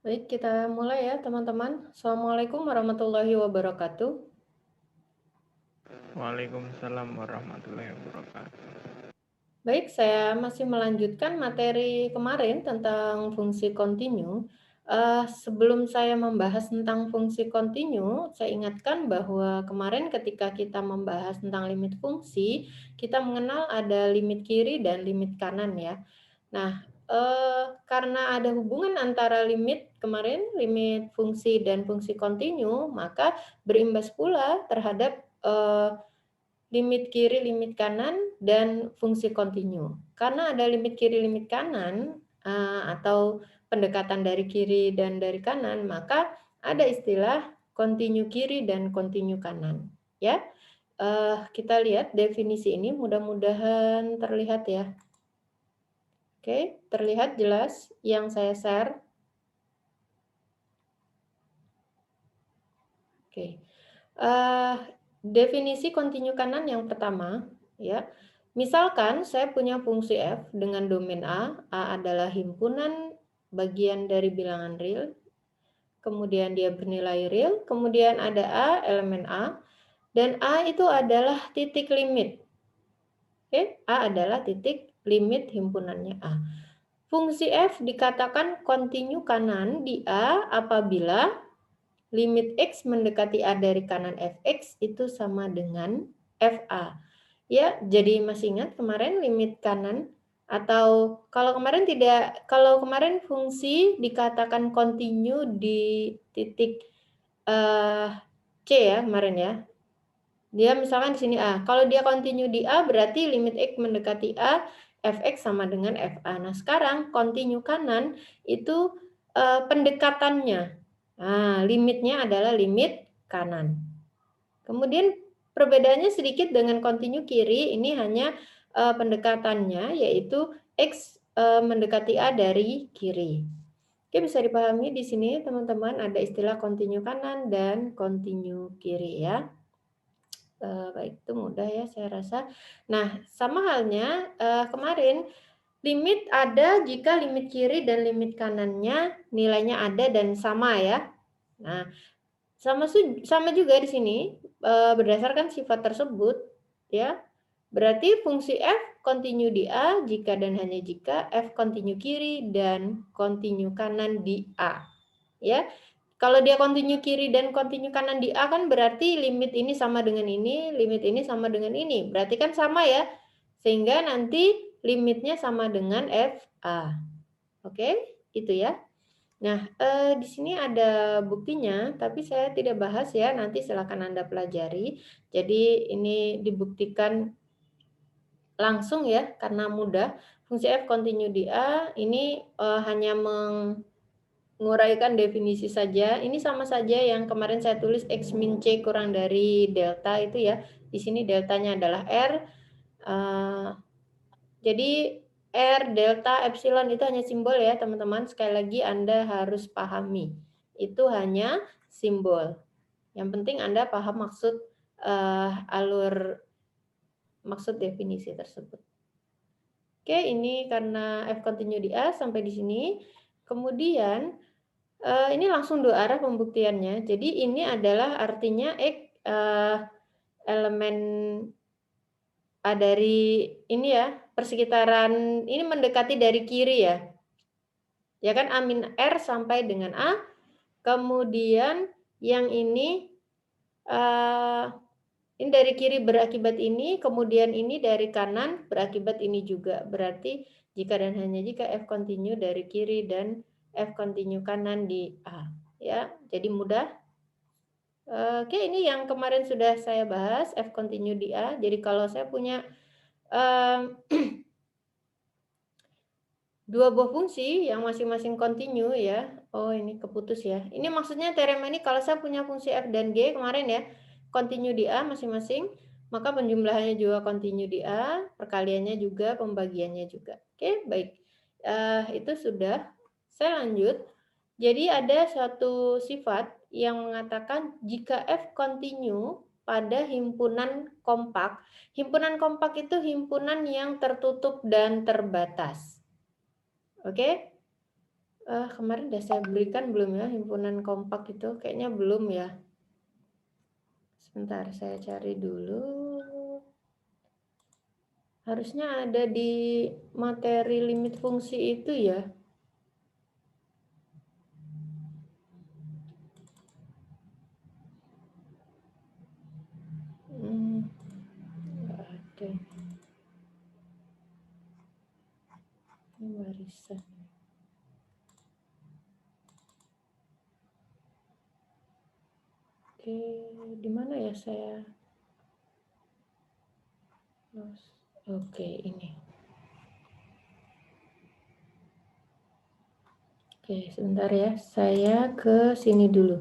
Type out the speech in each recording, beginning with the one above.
Baik, kita mulai ya teman-teman. Assalamualaikum warahmatullahi wabarakatuh. Waalaikumsalam warahmatullahi wabarakatuh. Baik, saya masih melanjutkan materi kemarin tentang fungsi kontinu. Sebelum saya membahas tentang fungsi kontinu, saya ingatkan bahwa kemarin ketika kita membahas tentang limit fungsi, kita mengenal ada limit kiri dan limit kanan ya. Nah, karena ada hubungan antara limit kemarin, limit fungsi dan fungsi kontinu, maka berimbas pula terhadap limit kiri, limit kanan, dan fungsi kontinu. Karena ada limit kiri, limit kanan, atau pendekatan dari kiri dan dari kanan, maka ada istilah kontinu kiri dan kontinu kanan. Ya, kita lihat definisi ini, mudah-mudahan terlihat ya. Oke, terlihat jelas yang saya share. Oke. Definisi kontinu kanan yang pertama, ya. Misalkan saya punya fungsi f dengan domain A adalah himpunan bagian dari bilangan real, kemudian dia bernilai real, kemudian ada A, elemen A, dan A itu adalah titik limit. Oke, A adalah titik limit himpunannya A. Fungsi f dikatakan kontinu kanan di A apabila limit X mendekati A dari kanan Fx itu sama dengan Fa. Ya, jadi masih ingat kemarin limit kanan atau kalau kemarin fungsi dikatakan kontinu di titik C ya kemarin ya. Dia misalkan di sini A. Kalau dia kontinu di A berarti limit X mendekati A Fx sama dengan Fa. Nah, sekarang kontinu kanan itu pendekatannya. Nah, limitnya adalah limit kanan. Kemudian perbedaannya sedikit dengan kontinu kiri, ini hanya pendekatannya yaitu X mendekati A dari kiri. Oke, bisa dipahami di sini teman-teman ada istilah kontinu kanan dan kontinu kiri ya. Baik, itu mudah ya saya rasa. Nah, sama halnya kemarin limit ada jika limit kiri dan limit kanannya nilainya ada dan sama ya. Nah, sama juga di sini berdasarkan sifat tersebut ya. Berarti fungsi f kontinu di A jika dan hanya jika f kontinu kiri dan kontinu kanan di A. Ya. Kalau dia kontinu kiri dan kontinu kanan di A kan berarti limit ini sama dengan ini, limit ini sama dengan ini. Berarti kan sama ya. Sehingga nanti limitnya sama dengan FA. Oke, itu ya. Nah, di sini ada buktinya, tapi saya tidak bahas ya, nanti silakan Anda pelajari. Jadi ini dibuktikan langsung ya, karena mudah. Fungsi f kontinu di A ini hanya menguraikan definisi saja. Ini sama saja yang kemarin saya tulis X min C kurang dari delta itu ya. Di sini deltanya adalah R. Jadi R, delta, epsilon itu hanya simbol ya teman-teman. Sekali lagi Anda harus pahami. Itu hanya simbol. Yang penting Anda paham maksud maksud definisi tersebut. Oke, ini karena F continue di A sampai di sini. Kemudian ini langsung dua arah pembuktiannya. Jadi ini adalah artinya X elemen A dari ini ya, persekitaran ini mendekati dari kiri ya. Ya kan A min R sampai dengan A. Kemudian yang ini dari kiri berakibat ini, kemudian ini dari kanan berakibat ini juga. Berarti jika dan hanya jika F continue dari kiri dan F continue kanan di A. Ya, jadi mudah. Oke, ini yang kemarin sudah saya bahas, F continue di A. Jadi kalau saya punya dua buah fungsi yang masing-masing kontinu ya. Oh, ini keputus ya. Ini maksudnya teorema ini kalau saya punya fungsi F dan G kemarin ya, kontinu di A masing-masing, maka penjumlahannya juga kontinu di A, perkaliannya juga, pembagiannya juga. Oke, baik. Itu sudah. Saya lanjut. Jadi ada suatu sifat yang mengatakan jika F kontinu pada himpunan kompak. Himpunan kompak itu himpunan yang tertutup dan terbatas. Oke. Kemarin udah saya berikan belum ya himpunan kompak itu? Kayaknya belum ya. Sebentar, saya cari dulu. Harusnya ada di materi limit fungsi itu ya. Nggak ada. Ini warisan. Oke, di mana ya saya? Oke, ini. Oke, sebentar ya. Saya ke sini dulu.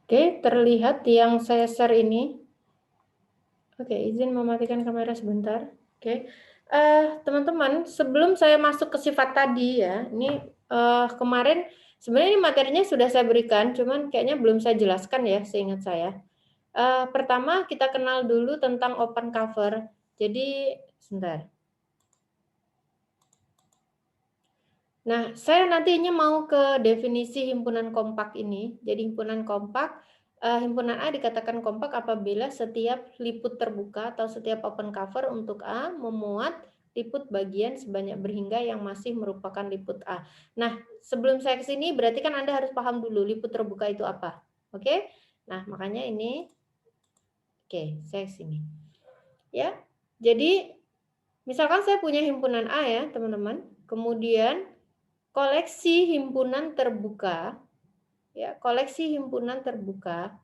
Oke, terlihat yang saya share ini. Oke, izin mematikan kamera sebentar. Oke, teman-teman, sebelum saya masuk ke sifat tadi ya, ini kemarin sebenarnya ini materinya sudah saya berikan, cuman kayaknya belum saya jelaskan ya, seingat saya. Pertama kita kenal dulu tentang open cover. Jadi, sebentar. Nah, saya nantinya mau ke definisi himpunan kompak ini. Jadi himpunan kompak, himpunan A dikatakan kompak apabila setiap liput terbuka atau setiap open cover untuk A memuat liput bagian sebanyak berhingga yang masih merupakan liput A. Nah, sebelum saya ke sini berarti kan Anda harus paham dulu liput terbuka itu apa. Oke? Nah, makanya ini oke, saya ke sini. Ya. Jadi misalkan saya punya himpunan A ya, teman-teman. Kemudian koleksi himpunan terbuka, ya, koleksi himpunan terbuka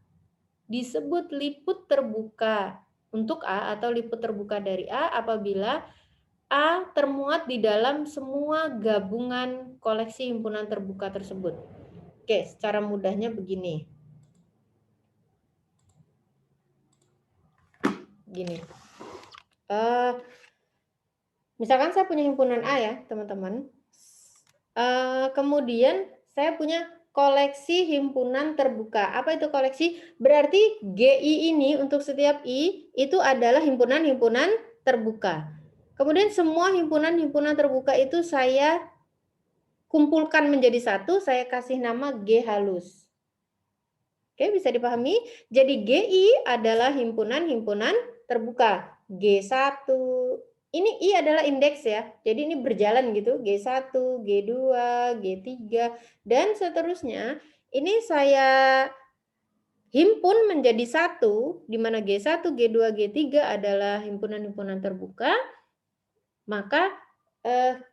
disebut liput terbuka untuk A atau liput terbuka dari A apabila A termuat di dalam semua gabungan koleksi himpunan terbuka tersebut. Oke, secara mudahnya begini. Gini. Misalkan saya punya himpunan A ya, teman-teman. Kemudian saya punya koleksi himpunan terbuka. Apa itu koleksi? Berarti GI ini untuk setiap I itu adalah himpunan-himpunan terbuka. Kemudian semua himpunan-himpunan terbuka itu saya kumpulkan menjadi satu, saya kasih nama G halus. Oke, bisa dipahami? Jadi GI adalah himpunan-himpunan terbuka. G1, ini I adalah indeks ya. Jadi ini berjalan gitu, G1, G2, G3 dan seterusnya. Ini saya himpun menjadi satu di mana G1, G2, G3 adalah himpunan-himpunan terbuka. Maka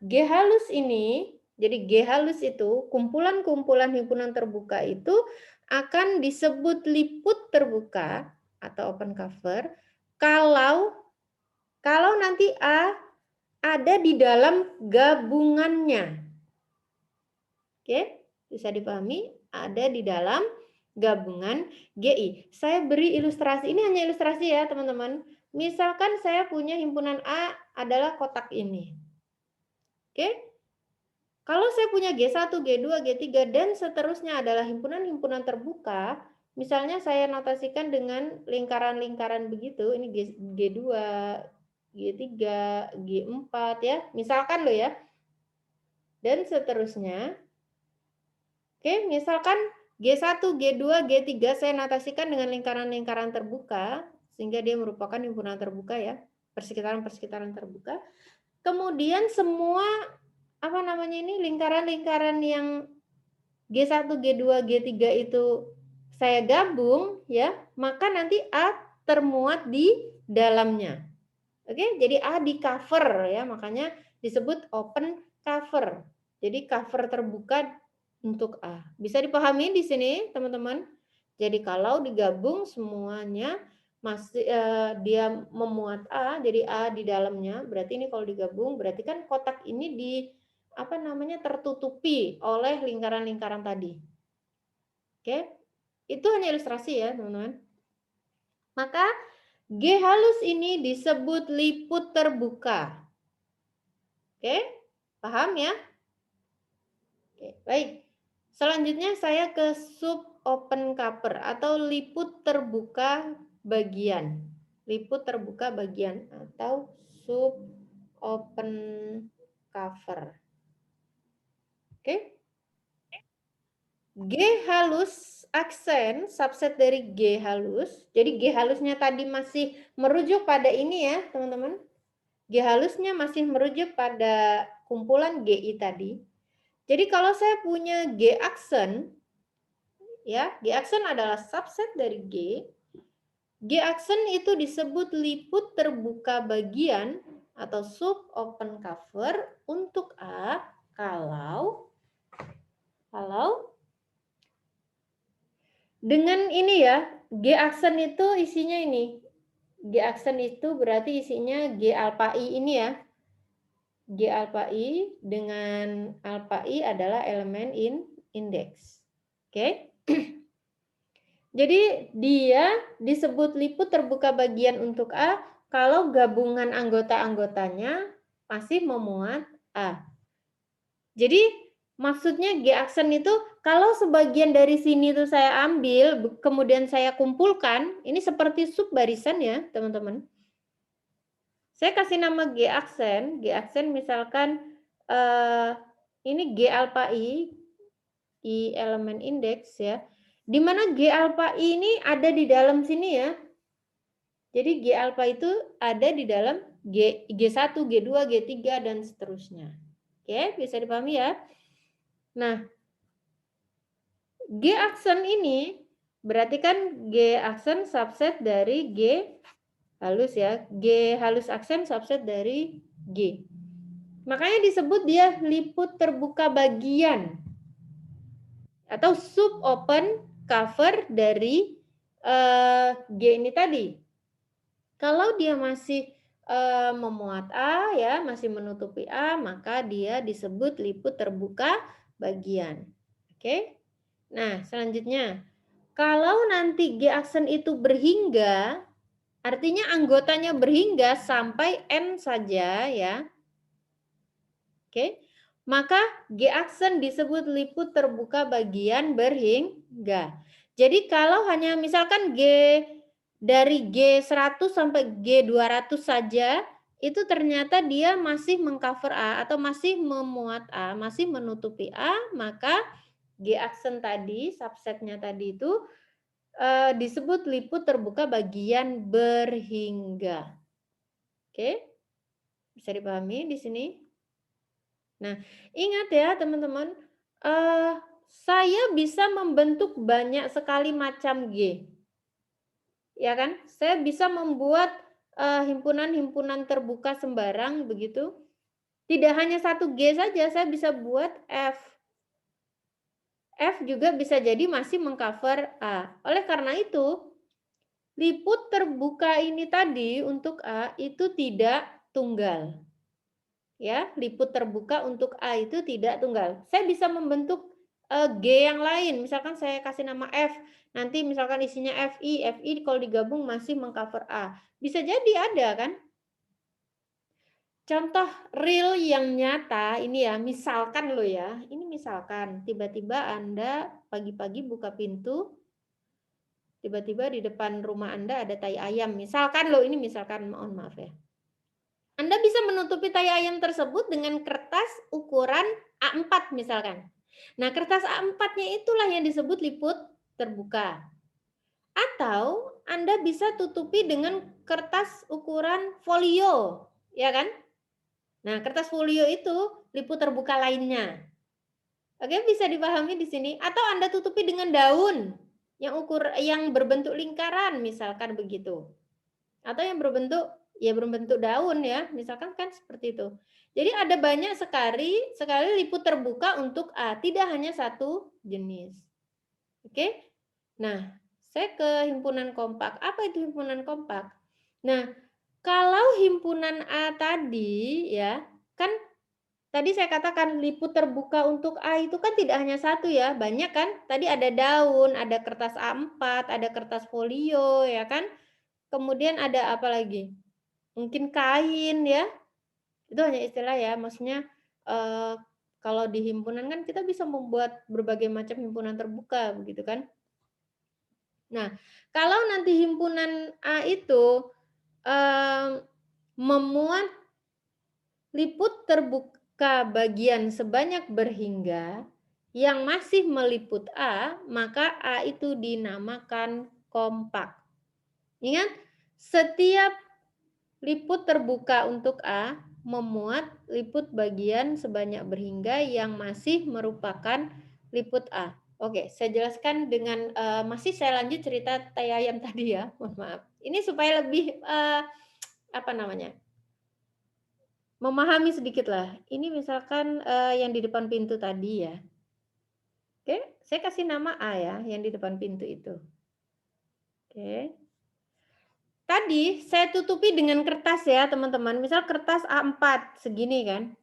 G halus ini, jadi G halus itu kumpulan-kumpulan himpunan terbuka itu akan disebut liput terbuka atau open cover kalau nanti A ada di dalam gabungannya. Oke, bisa dipahami? Ada di dalam gabungan GI. Saya beri ilustrasi, ini hanya ilustrasi ya teman-teman. Misalkan saya punya himpunan A adalah kotak ini. Oke, kalau saya punya G1, G2, G3, dan seterusnya adalah himpunan-himpunan terbuka, misalnya saya notasikan dengan lingkaran-lingkaran begitu, ini G2, G3, G4 ya, misalkan loh ya, dan seterusnya. Oke, misalkan G1, G2, G3 saya notasikan dengan lingkaran-lingkaran terbuka, sehingga dia merupakan himpunan terbuka ya, persekitaran-persekitaran terbuka. Kemudian semua lingkaran-lingkaran yang G1, G2, G3 itu saya gabung ya, maka nanti A termuat di dalamnya. Oke, jadi A di cover ya, makanya disebut open cover. Jadi cover terbuka untuk A. Bisa dipahami di sini, teman-teman? Jadi kalau digabung semuanya masih dia memuat A, jadi A di dalamnya, berarti ini kalau digabung berarti kan kotak ini tertutupi oleh lingkaran-lingkaran tadi. Oke? Itu hanya ilustrasi ya, teman-teman. Maka G halus ini disebut liput terbuka. Oke? Paham ya? Oke, baik. Selanjutnya saya ke sub open cover atau liput terbuka bagian. Liput terbuka bagian atau sub open cover. Oke. G halus aksen subset dari G halus. Jadi G halusnya tadi masih merujuk pada ini ya, teman-teman. G halusnya masih merujuk pada kumpulan GI tadi. Jadi kalau saya punya G aksen, ya, G aksen adalah subset dari G. G aksen itu disebut liput terbuka bagian atau sub open cover untuk A kalau dengan ini ya, G aksen itu isinya ini. G aksen itu berarti isinya G alpha I ini ya. G alpha I dengan alpha I adalah elemen indeks. Oke. Jadi dia disebut liput terbuka bagian untuk A kalau gabungan anggota-anggotanya masih memuat A. Jadi maksudnya G aksen itu kalau sebagian dari sini tuh saya ambil, kemudian saya kumpulkan, ini seperti sub barisan ya teman-teman. Saya kasih nama G aksen misalkan ini G alpha I elemen indeks ya. Di mana G alpha I ini ada di dalam sini ya. Jadi G alpha itu ada di dalam G1, G2, G3 dan seterusnya. Oke, bisa dipahami ya. Nah, G aksen ini berarti kan G aksen subset dari G halus ya. G halus aksen subset dari G. Makanya disebut dia liput terbuka bagian atau sub open cover dari G ini tadi. Kalau dia masih memuat A ya, masih menutupi A, maka dia disebut liput terbuka bagian. Oke. Nah, selanjutnya kalau nanti G aksen itu berhingga, artinya anggotanya berhingga sampai N saja ya. Oke. Maka G aksen disebut liput terbuka bagian berhingga. Jadi kalau hanya misalkan dari G100 sampai G200 saja, itu ternyata dia masih mengcover A atau masih memuat A, masih menutupi A, maka G aksen tadi, subsetnya tadi itu disebut liput terbuka bagian berhingga. Oke? Bisa dipahami di sini? Nah, ingat ya teman-teman, saya bisa membentuk banyak sekali macam G. Ya kan? Saya bisa membuat himpunan-himpunan terbuka sembarang begitu. Tidak hanya satu G saja, saya bisa buat F. F juga bisa jadi masih mengcover A. Oleh karena itu, liput terbuka ini tadi untuk A itu tidak tunggal. Ya, liput terbuka untuk A itu tidak tunggal. Saya bisa membentuk G yang lain, misalkan saya kasih nama F, nanti misalkan isinya FI kalau digabung masih mengcover A. Bisa jadi ada kan? Contoh real yang nyata ini ya, misalkan lo ya, ini misalkan tiba-tiba Anda pagi-pagi buka pintu, tiba-tiba di depan rumah Anda ada tai ayam, misalkan lo, ini misalkan, mohon maaf ya. Anda bisa menutupi tai ayam tersebut dengan kertas ukuran A4 misalkan. Nah, kertas A4-nya itulah yang disebut liput terbuka. Atau Anda bisa tutupi dengan kertas ukuran folio, ya kan? Nah, kertas folio itu liput terbuka lainnya. Oke, bisa dipahami di sini. Atau Anda tutupi dengan daun yang berbentuk lingkaran misalkan begitu. Atau yang berbentuk daun ya, misalkan kan seperti itu. Jadi ada banyak sekali liput terbuka untuk A, tidak hanya satu jenis. Oke? Nah, saya ke himpunan kompak. Apa itu himpunan kompak? Nah, kalau himpunan A tadi ya, kan tadi saya katakan liput terbuka untuk A itu kan tidak hanya satu ya, banyak kan? Tadi ada daun, ada kertas A4, ada kertas folio ya kan? Kemudian ada apa lagi? Mungkin kain ya. Itu hanya istilah ya, maksudnya kalau di himpunan kan kita bisa membuat berbagai macam himpunan terbuka begitu kan. Nah, kalau nanti himpunan A itu memuat liput terbuka bagian sebanyak berhingga yang masih meliput A, maka A itu dinamakan kompak. Ingat, setiap liput terbuka untuk A memuat liput bagian sebanyak berhingga yang masih merupakan liput A. Oke, saya jelaskan dengan masih saya lanjut cerita tai ayam tadi ya. Mohon maaf. Ini supaya lebih apa namanya? Memahami sedikit lah. Ini misalkan yang di depan pintu tadi ya. Oke, saya kasih nama A ya, yang di depan pintu itu. Oke. Tadi saya tutupi dengan kertas ya teman-teman. Misal kertas A4 segini kan.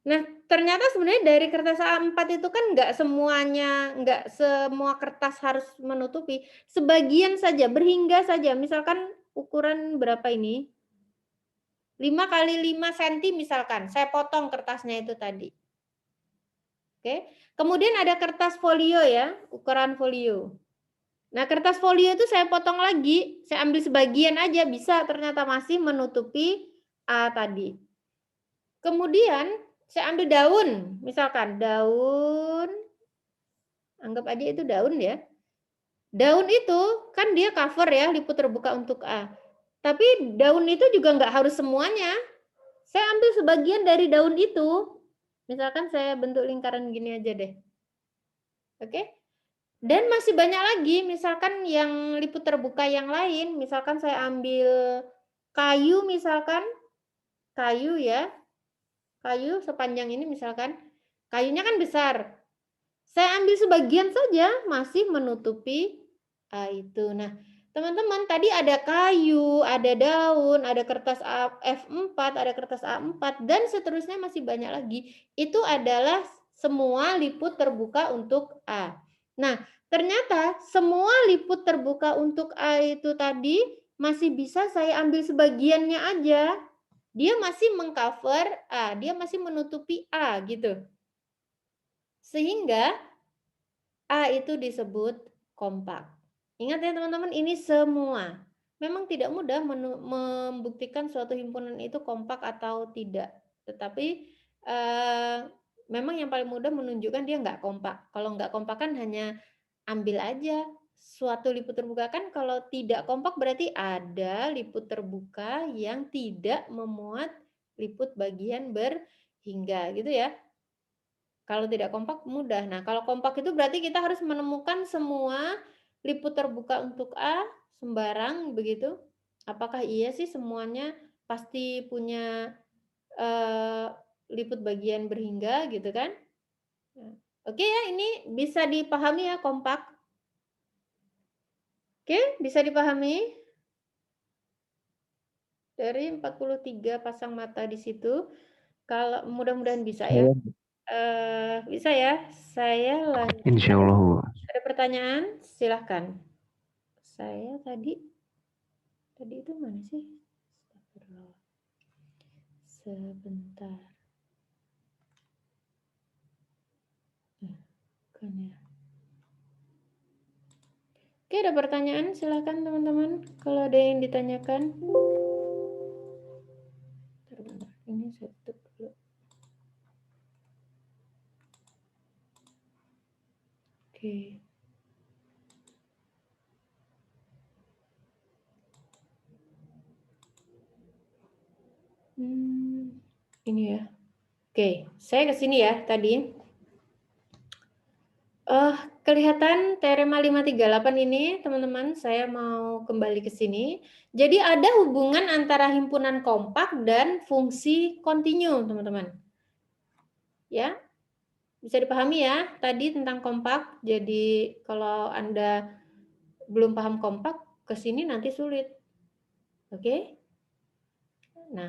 Nah, ternyata sebenarnya dari kertas A4 itu kan nggak semua kertas harus menutupi. Sebagian saja, berhingga saja. Misalkan ukuran berapa ini? 5 kali 5 cm misalkan. Saya potong kertasnya itu tadi. Oke. Kemudian ada kertas folio ya, ukuran folio. Nah, kertas folio itu saya potong lagi, saya ambil sebagian aja bisa ternyata masih menutupi A tadi. Kemudian saya ambil daun, misalkan daun, anggap aja itu daun ya. Daun itu kan dia cover ya, liput terbuka untuk A. Tapi daun itu juga nggak harus semuanya. Saya ambil sebagian dari daun itu. Misalkan saya bentuk lingkaran gini aja deh. Oke? Dan masih banyak lagi, misalkan yang liput terbuka yang lain, misalkan saya ambil kayu misalkan, kayu ya, kayu sepanjang ini misalkan, kayunya kan besar. Saya ambil sebagian saja masih menutupi itu. Nah, teman-teman tadi ada kayu, ada daun, ada kertas F4, ada kertas A4 dan seterusnya masih banyak lagi. Itu adalah semua liput terbuka untuk A. Nah, ternyata semua liput terbuka untuk A itu tadi masih bisa saya ambil sebagiannya aja. Dia masih mengcover A, dia masih menutupi A gitu. Sehingga A itu disebut kompak. Ingat ya teman-teman, ini semua. Memang tidak mudah membuktikan suatu himpunan itu kompak atau tidak. Tetapi memang yang paling mudah menunjukkan dia nggak kompak. Kalau nggak kompak kan hanya ambil aja suatu liput terbuka kan kalau tidak kompak berarti ada liput terbuka yang tidak memuat liput bagian berhingga gitu ya. Kalau tidak kompak mudah. Nah, kalau kompak itu berarti kita harus menemukan semua liput terbuka untuk A sembarang begitu. Apakah iya sih semuanya pasti punya liput bagian berhingga gitu kan? Oke ya, ini bisa dipahami ya kompak. Oke, bisa dipahami? Dari 43 pasang mata di situ. Kalau mudah-mudahan bisa ya. Bisa ya. Saya lanjut. Insya Allah. Ada pertanyaan? Silahkan. Saya tadi itu mana sih? Sebentar. Kan ya. Oke, ada pertanyaan? Silahkan teman-teman. Kalau ada yang ditanyakan. Bentar, ini saya tutup dulu. Oke. Ini ya. Oke, saya ke sini ya tadi. Kelihatan teorema 538 ini, teman-teman, saya mau kembali ke sini. Jadi ada hubungan antara himpunan kompak dan fungsi kontinu, teman-teman. Ya, bisa dipahami ya tadi tentang kompak. Jadi kalau Anda belum paham kompak, ke sini nanti sulit. Oke? Nah,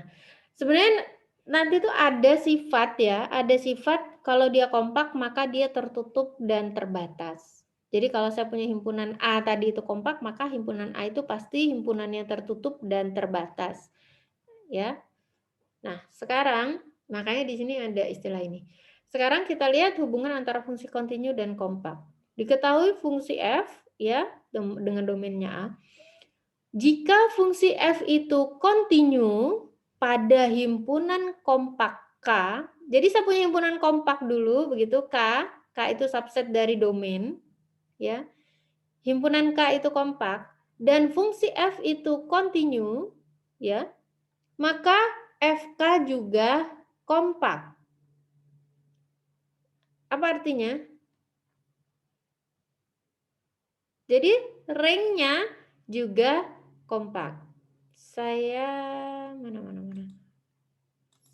sebenarnya nanti tuh ada sifat ya, ada sifat kalau dia kompak maka dia tertutup dan terbatas. Jadi kalau saya punya himpunan A tadi itu kompak, maka himpunan A itu pasti himpunannya tertutup dan terbatas. Ya. Nah, sekarang makanya di sini ada istilah ini. Sekarang kita lihat hubungan antara fungsi kontinu dan kompak. Diketahui fungsi f ya dengan domainnya A. Jika fungsi f itu kontinu pada himpunan kompak K, jadi saya punya himpunan kompak dulu begitu K itu subset dari domain ya. Himpunan K itu kompak dan fungsi f itu kontinu ya, maka FK juga kompak. Apa artinya? Jadi ringnya juga kompak. Saya mana.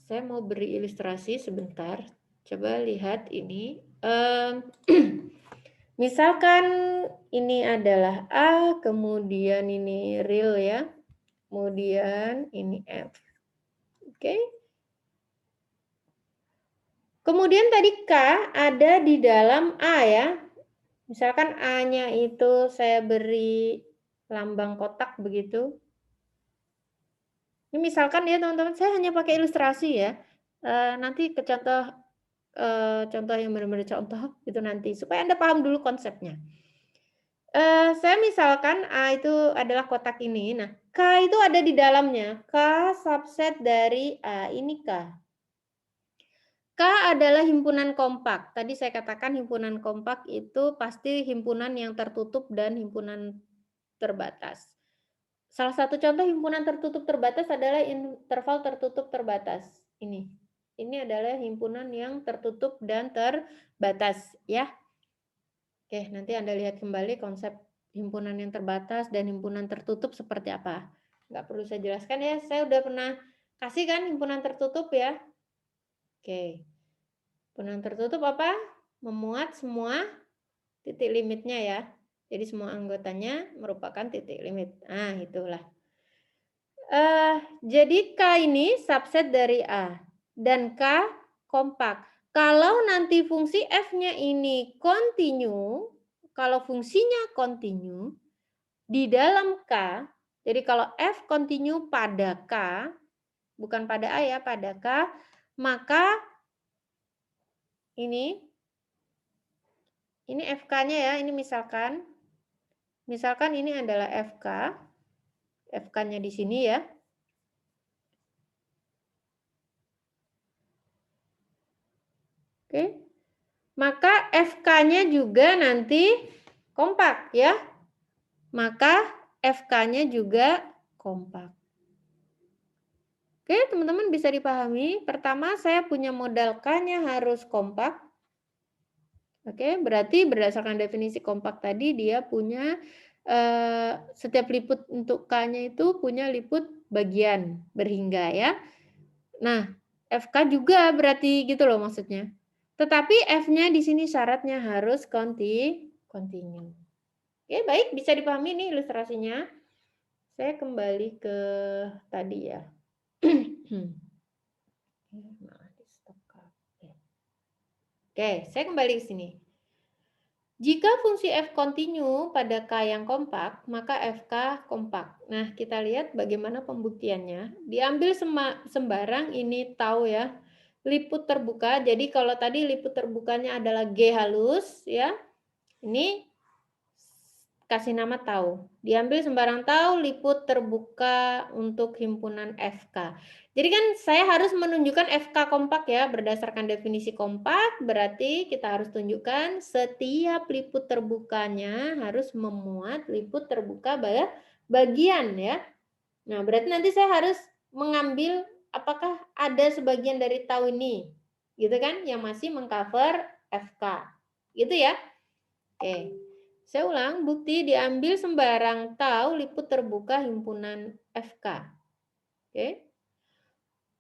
Saya mau beri ilustrasi sebentar. Coba lihat ini. Misalkan ini adalah A, kemudian ini real ya. Kemudian ini F. Oke. Kemudian tadi K ada di dalam A ya. Misalkan A-nya itu saya beri lambang kotak begitu. Ini misalkan ya teman-teman, saya hanya pakai ilustrasi ya. Nanti ke contoh yang benar-benar contoh itu nanti supaya Anda paham dulu konsepnya. Saya misalkan A itu adalah kotak ini. Nah, K itu ada di dalamnya. K subset dari A, ini K. K adalah himpunan kompak. Tadi saya katakan himpunan kompak itu pasti himpunan yang tertutup dan himpunan terbatas. Salah satu contoh himpunan tertutup terbatas adalah interval tertutup terbatas. Ini adalah himpunan yang tertutup dan terbatas ya. Oke, nanti Anda lihat kembali konsep himpunan yang terbatas dan himpunan tertutup seperti apa. Nggak perlu saya jelaskan ya, saya udah pernah kasih kan himpunan tertutup ya. Oke, himpunan tertutup apa? Memuat semua titik limitnya ya. Jadi semua anggotanya merupakan titik limit. Nah, itulah. Jadi K ini subset dari A dan K kompak. Kalau nanti fungsi F-nya ini kontinu, kalau fungsinya kontinu di dalam K, jadi kalau F kontinu pada K, bukan pada A ya, pada K, maka ini FK-nya ya, ini misalkan ini adalah FK, FK-nya di sini ya. Oke. Maka FK-nya juga nanti kompak ya. Maka FK-nya juga kompak. Oke, teman-teman bisa dipahami. Pertama, saya punya modal K-nya harus kompak. Oke, berarti berdasarkan definisi kompak tadi dia punya setiap liput untuk K-nya itu punya liput bagian berhingga ya. Nah, FK juga berarti gitu loh maksudnya. Tetapi F-nya di sini syaratnya harus kontinu. Oke, baik, bisa dipahami nih ilustrasinya. Saya kembali ke tadi ya. Oke, saya kembali ke sini. Jika fungsi f kontinu pada K yang kompak, maka FK kompak. Nah, kita lihat bagaimana pembuktiannya. Diambil sembarang, ini tahu ya, liput terbuka. Jadi kalau tadi liput terbukanya adalah G halus, ya. Ini kasih nama tahu. Diambil sembarang tahu, liput terbuka untuk himpunan FK. Jadi kan saya harus menunjukkan FK kompak ya, berdasarkan definisi kompak, berarti kita harus tunjukkan setiap liput terbukanya harus memuat liput terbuka bagian ya. Nah, berarti nanti saya harus mengambil apakah ada sebagian dari tahu ini, gitu kan, yang masih mengcover FK. Gitu ya. Oke. Saya ulang, bukti diambil sembarang tahu liput terbuka himpunan FK. Oke.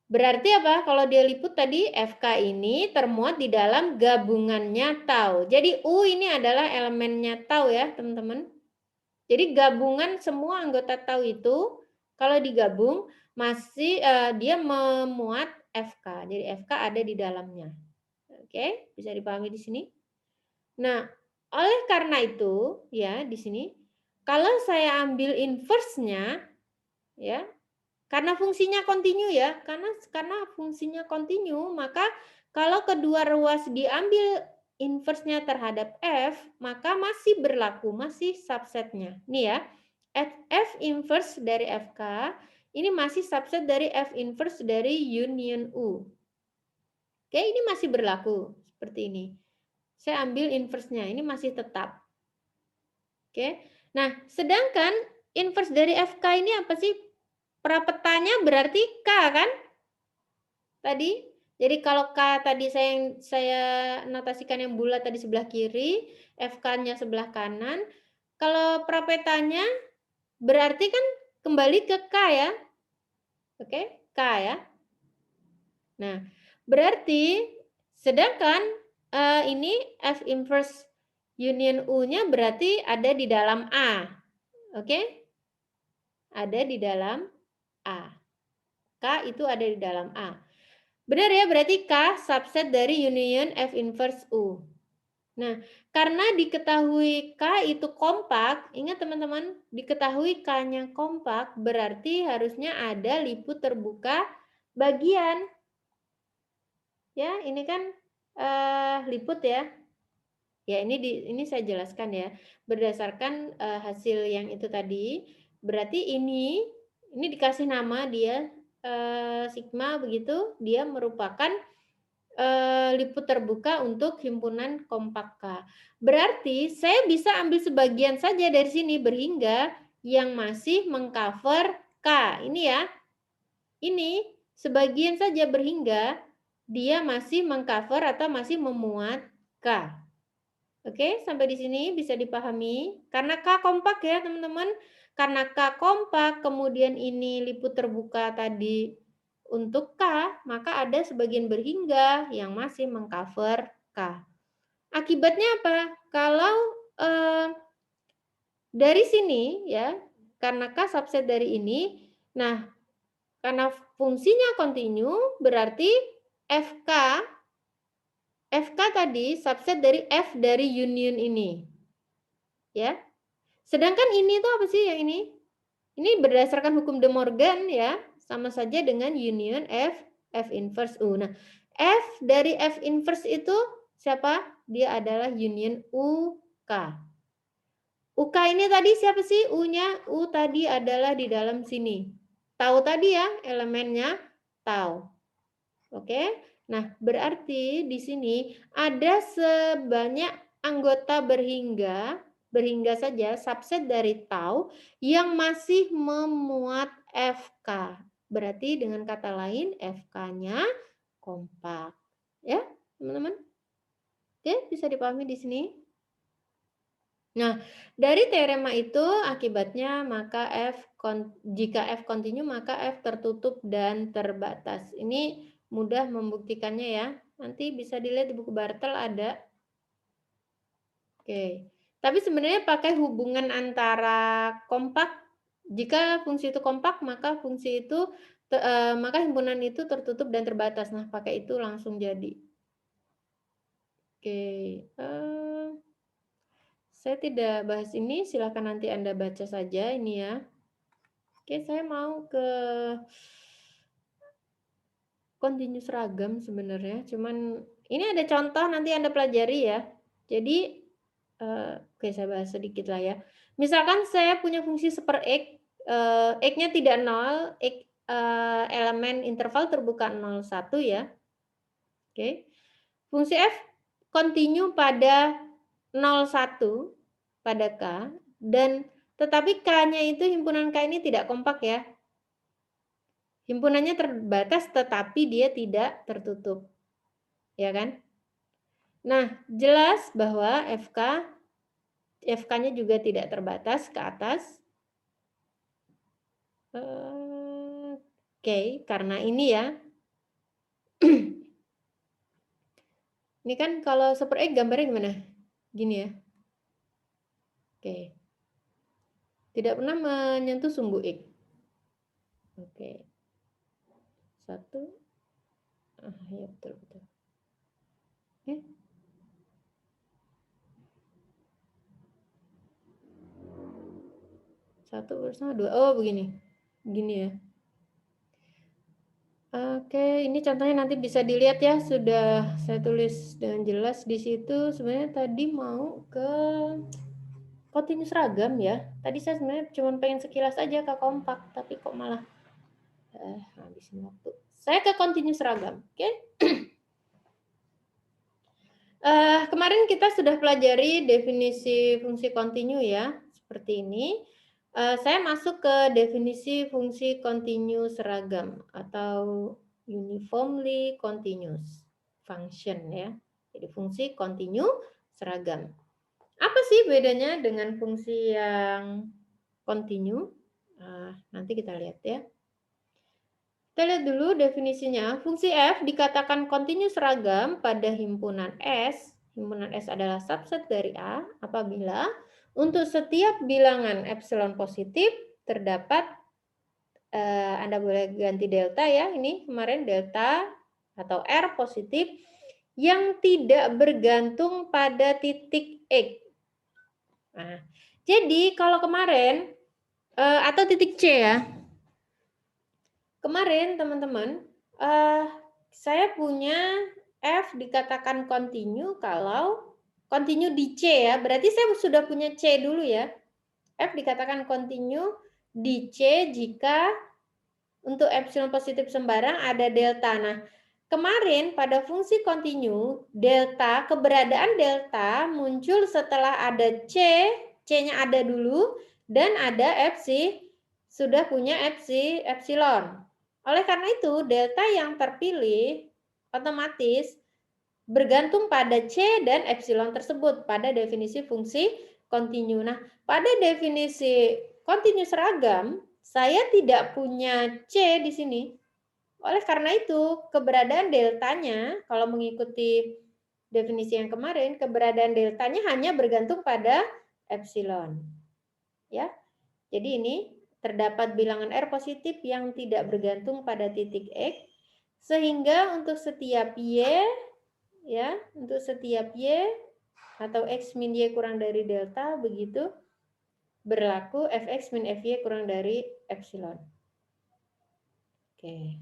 Berarti apa? Kalau dia liput tadi FK ini termuat di dalam gabungannya tau. Jadi U ini adalah elemennya tau ya teman-teman. Jadi gabungan semua anggota tau itu kalau digabung masih dia memuat FK. Jadi FK ada di dalamnya. Oke, bisa dipahami di sini. Nah, oleh karena itu ya di sini kalau saya ambil inverse-nya ya, karena fungsinya kontinu ya, karena fungsinya kontinu, maka kalau kedua ruas diambil inverse-nya terhadap F, maka masih berlaku, masih subsetnya. Nih ya, F inverse dari FK, ini masih subset dari F inverse dari union U. Oke, ini masih berlaku, seperti ini. Saya ambil inverse-nya, ini masih tetap. Oke, nah sedangkan inverse dari FK ini apa sih? Prapetanya berarti K kan? Tadi. Jadi kalau K tadi saya notasikan yang bulat tadi sebelah kiri, FK-nya sebelah kanan. Kalau prapetanya berarti kan kembali ke K ya. Oke, K ya. Nah, berarti sedangkan ini F inverse union U-nya berarti ada di dalam A. Oke? Ada di dalam A. K itu ada di dalam A. Benar ya, berarti K subset dari union F inverse U. Nah, karena diketahui K itu kompak, ingat teman-teman, diketahui K-nya kompak, berarti harusnya ada liput terbuka bagian. Ya, ini kan liput ya. Ya, ini saya jelaskan ya. Berdasarkan hasil yang itu tadi, berarti ini dikasih nama dia sigma begitu, dia merupakan liput terbuka untuk himpunan kompak K. Berarti saya bisa ambil sebagian saja dari sini berhingga yang masih mengcover K. Ini ya. Ini sebagian saja berhingga dia masih mengcover atau masih memuat K. Oke, sampai di sini bisa dipahami. Karena K kompak ya, teman-teman. Karena K kompak, kemudian ini liput terbuka tadi untuk K, maka ada sebagian berhingga yang masih mengcover K. Akibatnya apa? Kalau dari sini ya, karena K subset dari ini, nah karena fungsinya kontinu berarti FK tadi subset dari F dari union ini. Ya. Sedangkan ini tuh apa sih yang ini? Ini berdasarkan hukum De Morgan ya, sama saja dengan union F inverse U. Nah, F dari F inverse itu siapa? Dia adalah union UK. UK ini tadi siapa sih U-nya? U tadi adalah di dalam sini. Tahu tadi ya elemennya? Tahu. Oke. Nah, berarti di sini ada sebanyak anggota berhingga saja subset dari tau yang masih memuat FK. Berarti dengan kata lain FK-nya kompak. Ya, teman-teman? Oke, bisa dipahami di sini? Nah, dari teorema itu akibatnya maka jika F kontinu maka F tertutup dan terbatas. Ini mudah membuktikannya ya. Nanti bisa dilihat di buku Bartel ada. Oke. Tapi sebenarnya pakai hubungan antara kompak. Jika fungsi itu kompak, maka maka himpunan itu tertutup dan terbatas. Nah, pakai itu langsung jadi. Oke. Saya tidak bahas ini, silakan nanti Anda baca saja ini ya. Oke, saya mau ke kontinu seragam sebenarnya, cuman ini ada contoh nanti Anda pelajari ya. Jadi, oke saya bahas sedikit lah ya. Misalkan saya punya fungsi super X, X-nya tidak 0, X elemen interval terbuka 0, 1 ya. Oke. Fungsi F kontinu pada 0, 1 pada K, dan tetapi K-nya itu himpunan K ini tidak kompak ya. Himpunannya terbatas tetapi dia tidak tertutup. Ya kan? Nah, jelas bahwa FK-nya juga tidak terbatas ke atas. Oke, karena ini ya. Ini kan kalau super X gambarnya gimana? Gini ya. Oke. Tidak pernah menyentuh sumbu X. Oke. 1. Ya betul. Satu bersama 2. Oh, begini. Begini ya. Oke, ini contohnya nanti bisa dilihat ya, sudah saya tulis dengan jelas di situ. Sebenarnya tadi mau ke continue seragam ya. Tadi saya sebenarnya cuma pengen sekilas aja ke kompak, tapi kok malah habisin waktu. Saya ke continue seragam, oke? Kemarin kita sudah pelajari definisi fungsi continue ya, seperti ini. Saya masuk ke definisi fungsi continue seragam atau uniformly continuous function ya. Jadi fungsi continue seragam. Apa sih bedanya dengan fungsi yang continue? Nanti kita lihat ya. Kita lihat dulu definisinya. Fungsi f dikatakan continue seragam pada himpunan S. Himpunan S adalah subset dari A apabila untuk setiap bilangan epsilon positif terdapat, Anda boleh ganti delta ya, ini kemarin delta atau R positif yang tidak bergantung pada titik X. Nah, jadi kalau kemarin, atau titik C ya, kemarin teman-teman, saya punya F dikatakan continue kalau continue di C ya. Berarti saya sudah punya C dulu ya. F dikatakan continue di C jika untuk epsilon positif sembarang ada delta. Nah, kemarin pada fungsi continue, delta, keberadaan delta muncul setelah ada C, C-nya ada dulu, dan ada Fc, sudah punya epsilon. Oleh karena itu, delta yang terpilih otomatis bergantung pada C dan epsilon tersebut pada definisi fungsi continue. Nah, pada definisi continue seragam, saya tidak punya C di sini. Oleh karena itu, keberadaan deltanya, kalau mengikuti definisi yang kemarin, keberadaan deltanya hanya bergantung pada epsilon. Ya, jadi ini terdapat bilangan R positif yang tidak bergantung pada titik X, sehingga untuk setiap Y, ya, untuk setiap Y atau X min Y kurang dari delta, begitu berlaku Fx min Fy kurang dari epsilon. Oke,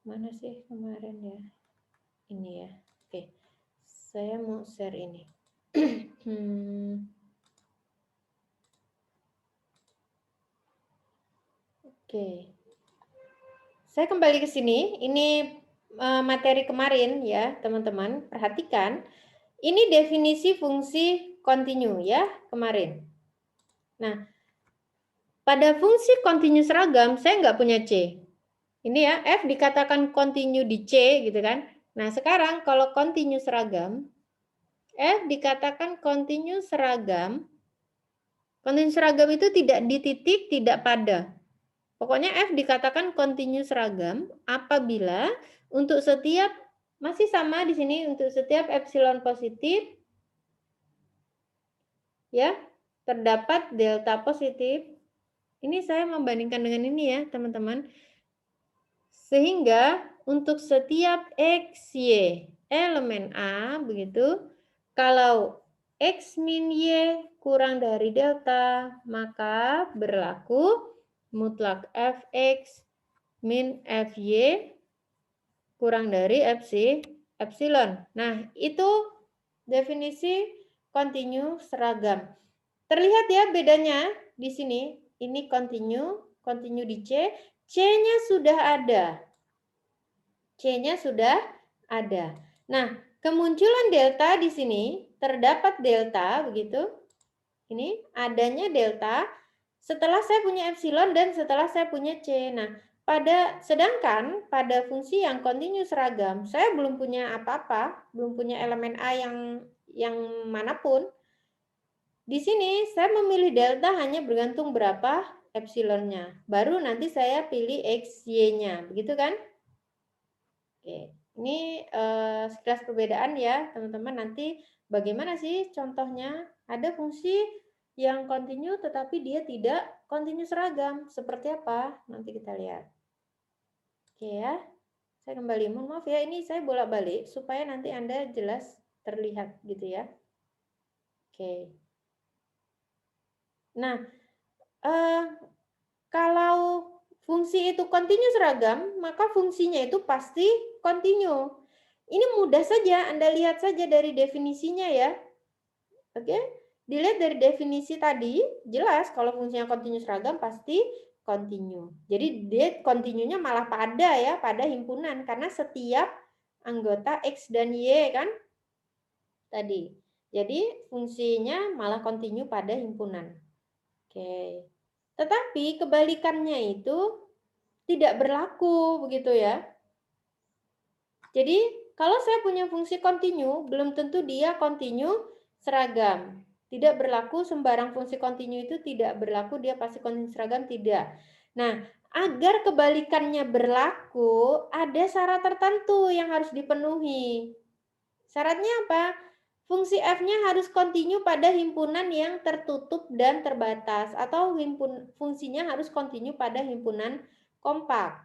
mana sih kemarin ya? Ini ya. Oke, saya mau share ini. Oke, saya kembali ke sini. Ini materi kemarin ya, teman-teman. Perhatikan, ini definisi fungsi continue ya, kemarin. Nah, pada fungsi continue seragam, saya nggak punya C. Ini ya, F dikatakan continue di C, gitu kan. Nah, sekarang kalau continue seragam, F dikatakan continue seragam. Continue seragam itu tidak di titik, tidak pada. Pokoknya F dikatakan continue seragam apabila untuk setiap, masih sama di sini, untuk setiap epsilon positif, ya, terdapat delta positif. Ini saya membandingkan dengan ini ya, teman-teman. Sehingga untuk setiap X, Y, elemen A, begitu, kalau X min Y kurang dari delta, maka berlaku mutlak Fx min Fy kurang dari epsilon. Nah, itu definisi continue seragam. Terlihat ya bedanya di sini. Ini continue di C, C-nya sudah ada. C-nya sudah ada. Nah, kemunculan delta di sini, terdapat delta, begitu. Ini adanya delta setelah saya punya epsilon dan setelah saya punya C. Nah, sedangkan pada fungsi yang continue seragam, saya belum punya apa-apa, belum punya elemen A yang manapun. Di sini saya memilih delta hanya bergantung berapa epsilonnya. Baru nanti saya pilih X, Y-nya. Begitu kan? Oke, ini sekilas perbedaan ya teman-teman. Nanti bagaimana sih contohnya? Ada fungsi yang continue tetapi dia tidak continue seragam. Seperti apa? Nanti kita lihat. Oke ya, saya kembali. Mohon maaf ya, ini saya bolak-balik supaya nanti Anda jelas terlihat gitu ya. Oke. Nah, kalau fungsi itu kontinu seragam, maka fungsinya itu pasti kontinu. Ini mudah saja, Anda lihat saja dari definisinya ya. Oke, dilihat dari definisi tadi, jelas kalau fungsinya kontinu seragam pasti kontinu. Jadi dia kontinunya malah pada ya, pada himpunan. Karena setiap anggota X dan Y kan tadi. Jadi fungsinya malah kontinu pada himpunan. Oke. Tetapi kebalikannya itu tidak berlaku begitu ya. Jadi kalau saya punya fungsi kontinu, belum tentu dia kontinu seragam. Tidak berlaku sembarang fungsi kontinu itu tidak berlaku, dia pasti kontinu seragam, tidak. Nah, agar kebalikannya berlaku, ada syarat tertentu yang harus dipenuhi. Syaratnya apa? Fungsi F-nya harus kontinu pada himpunan yang tertutup dan terbatas, atau fungsinya harus kontinu pada himpunan kompak.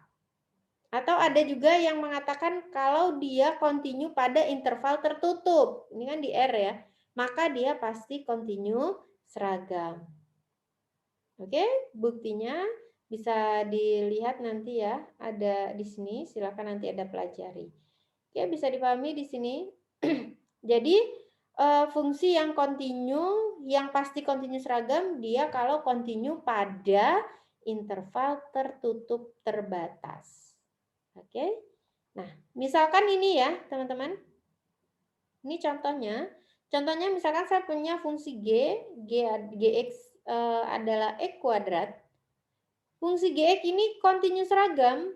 Atau ada juga yang mengatakan kalau dia kontinu pada interval tertutup. Ini kan di R ya. Maka dia pasti kontinu seragam. Oke, buktinya bisa dilihat nanti ya. Ada di sini, silakan nanti Anda pelajari. Oke, bisa dipahami di sini. Jadi fungsi yang kontinu, yang pasti kontinu seragam, dia kalau kontinu pada interval tertutup terbatas. Oke. Nah, misalkan ini ya, teman-teman. Ini contohnya. Contohnya misalkan saya punya fungsi Gx adalah X kuadrat. Fungsi Gx ini kontinu seragam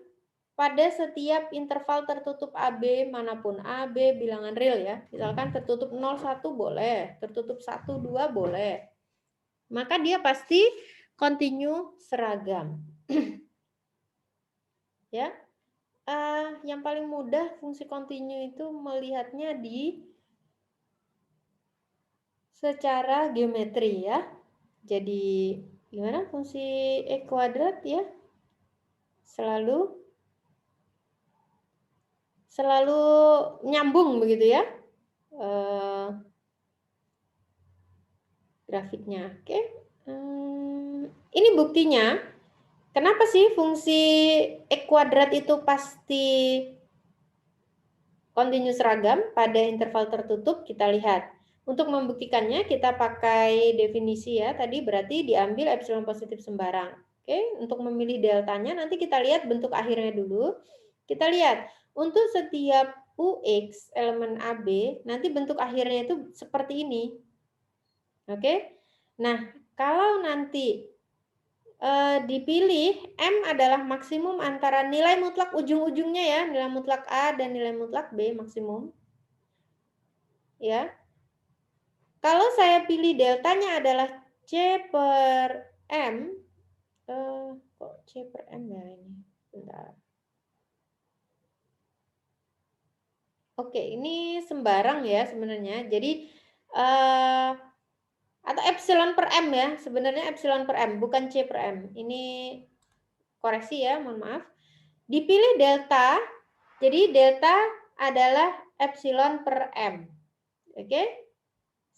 pada setiap interval tertutup AB manapun. AB bilangan real ya. Misalkan tertutup 0, 1 boleh, tertutup 1, 2 boleh. Maka dia pasti kontinu seragam. Ya. Yang paling mudah fungsi kontinu itu melihatnya di secara geometri ya. Jadi gimana fungsi X kuadrat ya? Selalu nyambung begitu ya. Grafiknya. Oke. Ini buktinya. Kenapa sih fungsi X kuadrat itu pasti kontinu seragam pada interval tertutup? Kita lihat. Untuk membuktikannya kita pakai definisi ya. Tadi berarti diambil epsilon positif sembarang. Oke, untuk memilih deltanya nanti kita lihat bentuk akhirnya dulu. Kita lihat untuk setiap UX elemen AB nanti bentuk akhirnya itu seperti ini. Oke. Nah, kalau nanti dipilih M adalah maksimum antara nilai mutlak ujung-ujungnya ya, nilai mutlak A dan nilai mutlak B maksimum. Ya. Kalau saya pilih deltanya adalah C per M, kok C per M ya ini? Bentar. Oke, ini sembarang ya sebenarnya. Jadi atau epsilon per M ya, sebenarnya epsilon per M, bukan C per M. Ini koreksi ya, mohon maaf. Dipilih delta, jadi delta adalah epsilon per M. Oke?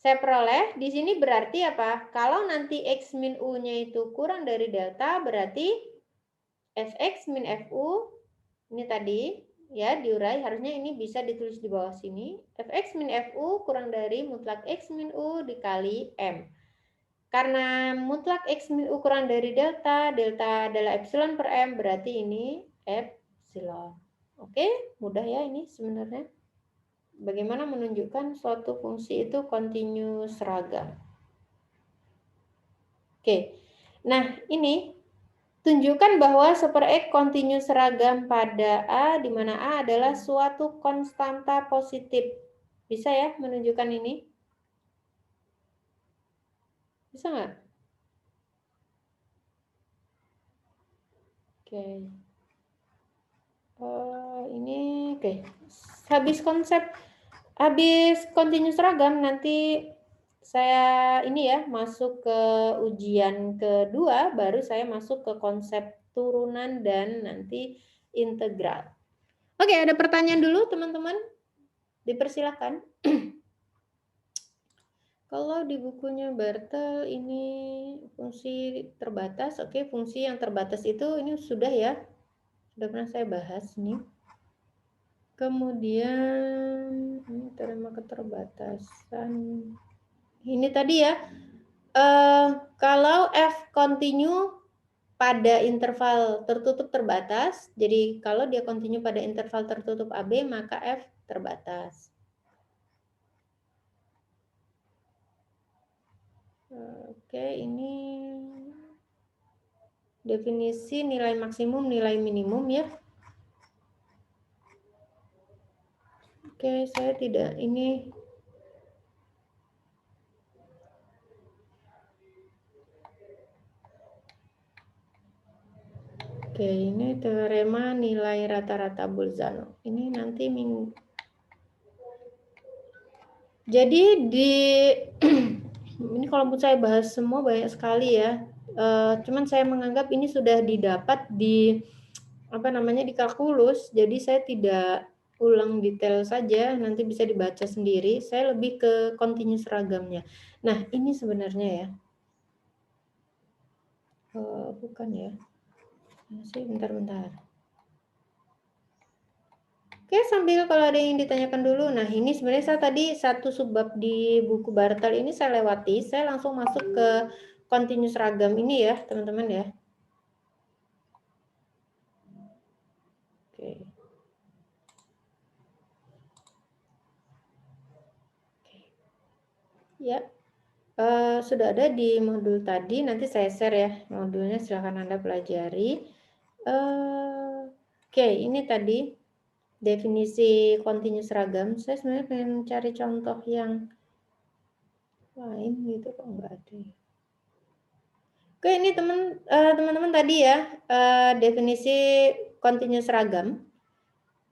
Saya peroleh, di sini berarti apa? Kalau nanti X min U-nya itu kurang dari delta, berarti Fx min Fu, ini tadi, ya diurai, harusnya ini bisa ditulis di bawah sini. Fx min Fu kurang dari mutlak X min U dikali M. Karena mutlak X min U kurang dari delta, delta adalah epsilon per M, berarti ini epsilon. Oke, mudah ya ini sebenarnya. Bagaimana menunjukkan suatu fungsi itu kontinu seragam. Oke, nah ini tunjukkan bahwa super X kontinu seragam pada A, di mana A adalah suatu konstanta positif. Bisa ya menunjukkan ini? Bisa nggak? Oke. Ini oke. Habis kontinu seragam nanti saya ini ya masuk ke ujian kedua, baru saya masuk ke konsep turunan dan nanti integral. Oke, ada pertanyaan dulu teman-teman? Dipersilakan. Kalau di bukunya Bartel ini fungsi terbatas, oke, fungsi yang terbatas itu ini sudah ya, sudah pernah saya bahas nih. Kemudian ini teorema keterbatasan. Ini tadi ya, kalau F continue pada interval tertutup terbatas, jadi kalau dia continue pada interval tertutup AB, maka F terbatas. Oke, ini definisi nilai maksimum, nilai minimum ya. Oke, saya tidak ini. Oke, ini teorema nilai rata-rata Bolzano. Ini nanti jadi di ini kalau saya bahas semua banyak sekali ya. Cuman saya menganggap ini sudah didapat di apa namanya di kalkulus. Jadi saya tidak ulang detail saja, nanti bisa dibaca sendiri. Saya lebih ke continuous ragamnya. Nah, ini sebenarnya ya. Bukan ya. Masih bentar-bentar. Oke, sambil kalau ada yang ditanyakan dulu. Nah, ini sebenarnya saya tadi satu subbab di buku Bartel ini saya lewati. Saya langsung masuk ke continuous ragam ini ya, teman-teman ya. Oke. Ya, sudah ada di modul tadi. Nanti saya share ya modulnya. Silahkan Anda pelajari. Oke, ini tadi definisi continuous ragam. Saya sebenarnya pengen cari contoh yang lain gitu kok nggak ada ya. Oke, ini teman-teman tadi ya definisi continuous ragam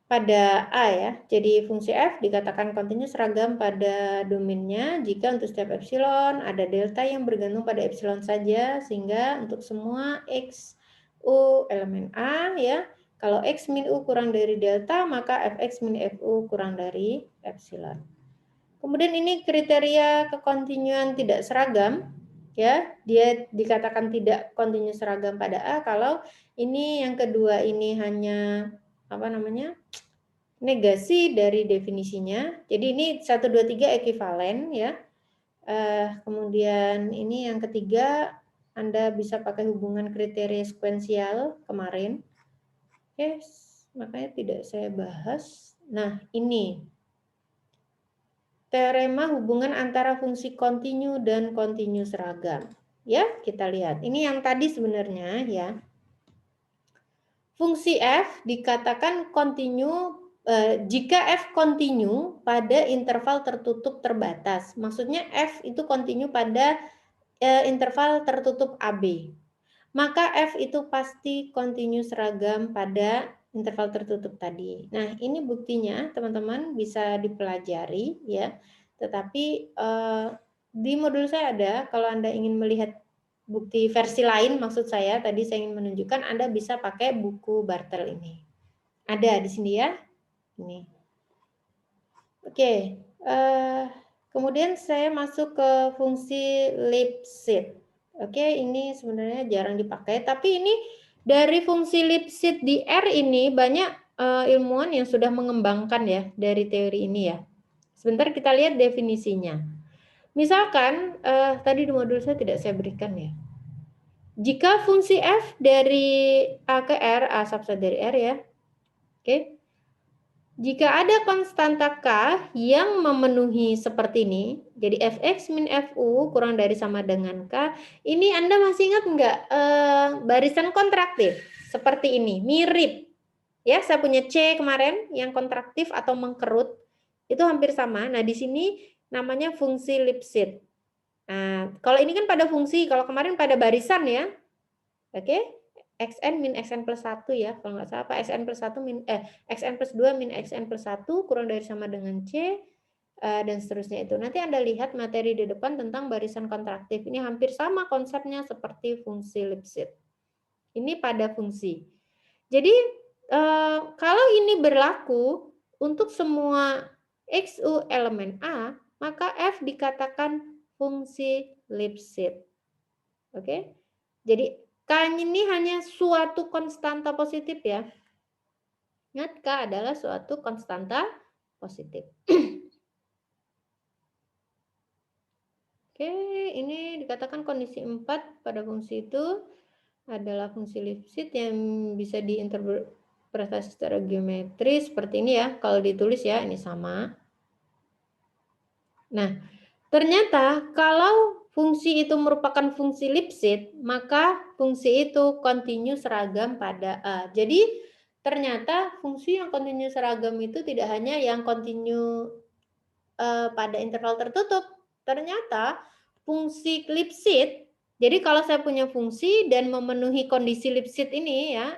pada A ya. Jadi fungsi f dikatakan continuous ragam pada domainnya jika untuk setiap epsilon ada delta yang bergantung pada epsilon saja, sehingga untuk semua x u elemen A ya, kalau x min u kurang dari delta maka fx min fu kurang dari epsilon. Kemudian ini kriteria kekontinuan tidak seragam. Ya, dia dikatakan tidak kontinu seragam pada A kalau ini yang kedua ini hanya apa namanya? Negasi dari definisinya. Jadi ini 1 2 3 ekuivalen ya. Kemudian ini yang ketiga Anda bisa pakai hubungan kriteria sekuensial kemarin. Oke, makanya tidak saya bahas. Nah, ini teorema hubungan antara fungsi kontinu dan kontinu seragam. Ya, kita lihat. Ini yang tadi sebenarnya ya. Fungsi f dikatakan kontinu jika f kontinu pada interval tertutup terbatas. Maksudnya f itu kontinu pada interval tertutup AB. Maka f itu pasti kontinu seragam pada interval tertutup tadi. Nah, ini buktinya teman-teman bisa dipelajari ya. Tetapi di modul saya ada, kalau Anda ingin melihat bukti versi lain, maksud saya tadi saya ingin menunjukkan Anda bisa pakai buku Bartel ini. Ada di sini ya. Ini. Oke. Kemudian saya masuk ke fungsi Lipschitz. Oke, ini sebenarnya jarang dipakai, tapi ini dari fungsi Lipschitz di R ini banyak ilmuwan yang sudah mengembangkan ya dari teori ini ya. Sebentar kita lihat definisinya. Misalkan tadi di modul saya tidak saya berikan ya. Jika fungsi f dari A ke R, A subset dari R ya. Oke. Jika ada konstanta K yang memenuhi seperti ini, jadi fx min fu kurang dari sama dengan K, ini Anda masih ingat nggak barisan kontraktif seperti ini, mirip. Ya, saya punya C kemarin yang kontraktif atau mengkerut, itu hampir sama. Nah, di sini namanya fungsi Lipschitz. Nah, kalau ini kan pada fungsi, kalau kemarin pada barisan ya. Oke. Xn min Xn plus 1 ya, kalau nggak salah, apa Xn plus 1 min, Xn plus 2 min Xn plus 1 kurang dari sama dengan C, dan seterusnya itu. Nanti Anda lihat materi di depan tentang barisan kontraktif. Ini hampir sama konsepnya seperti fungsi Lipschitz. Ini pada fungsi. Jadi, kalau ini berlaku untuk semua XU elemen A, maka F dikatakan fungsi Lipschitz. Oke. Jadi K ini hanya suatu konstanta positif ya. Ingat K adalah suatu konstanta positif. Oke, ini dikatakan kondisi 4 pada fungsi itu adalah fungsi Lipschitz yang bisa diinterpretasi secara geometris seperti ini ya. Kalau ditulis ya, ini sama. Nah, ternyata kalau fungsi itu merupakan fungsi Lipschitz, maka fungsi itu kontinu seragam pada A. Jadi, ternyata fungsi yang kontinu seragam itu tidak hanya yang kontinu pada interval tertutup. Ternyata fungsi Lipschitz, jadi kalau saya punya fungsi dan memenuhi kondisi Lipschitz ini ya,